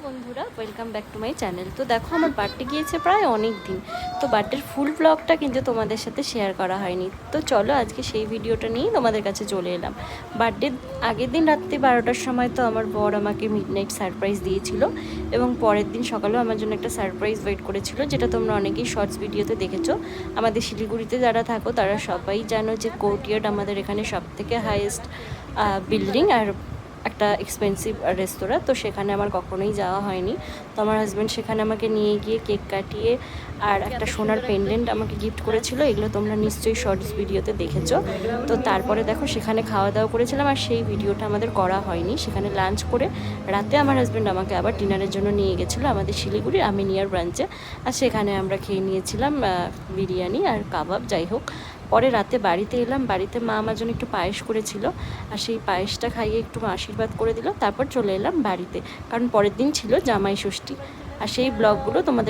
বন্ধুরা, welcome back to my channel. তো দেখো, আমার বার্থডে গিয়েছে প্রায় অনেক দিন। তো বার্থডের ফুল ব্লগটা কিন্তু তোমাদের সাথে শেয়ার করা হয়নি। তো চলো আজকে সেই ভিডিওটা নিয়েই তোমাদের কাছে চলে এলাম। বার্থডের আগের দিন রাত্রি 12টার সময় তো আমার বর আমাকে মিডনাইট সারপ্রাইজ দিয়েছিল, এবং পরের দিন সকালেও আমার জন্য একটা সারপ্রাইজ ওয়েট করেছিল, যেটা তোমরা অনেকেই শর্টস ভিডিওতে দেখেছো। আমাদের শিলিগুড়িতে যারা থাকো তারা সবাই জানো যে কোর্টইয়ার্ড আমাদের এখানে সবথেকে হাইয়েস্ট বিল্ডিং আর একটা এক্সপেন্সিভ রেস্তোরাঁ। তো সেখানে আমার কখনোই যাওয়া হয়নি। তো আমার হাজব্যান্ড সেখানে আমাকে নিয়ে গিয়ে কেক কাটিয়ে আর একটা সোনার পেন্ডেন্ট আমাকে গিফট করেছিল। এগুলো তোমরা নিশ্চয়ই শর্টস ভিডিওতে দেখেছো। তো তারপরে দেখো, সেখানে খাওয়া দাওয়া করেছিলাম, আর সেই ভিডিওটা আমাদের করা হয়নি। সেখানে লাঞ্চ করে রাতে আমার হাজব্যান্ড আমাকে আবার ডিনারের জন্য নিয়ে গেছিলো আমাদের শিলিগুড়ির আমিনিয়ার ব্রাঞ্চে। আর সেখানে আমরা খেয়ে নিয়েছিলাম বিরিয়ানি আর কাবাব, যাই হোক। পরে রাতে বাড়িতে এলাম, বাড়িতে মা আমার জন্য একটু পায়েস করেছিল, আর সেই পায়েসটা খাইয়ে একটু আশীর্বাদ করে দিল। তারপর চলে এলাম বাড়িতে, কারণ পরের দিন ছিল জামাই ষষ্ঠী। আর সেই ব্লগগুলো তোমাদের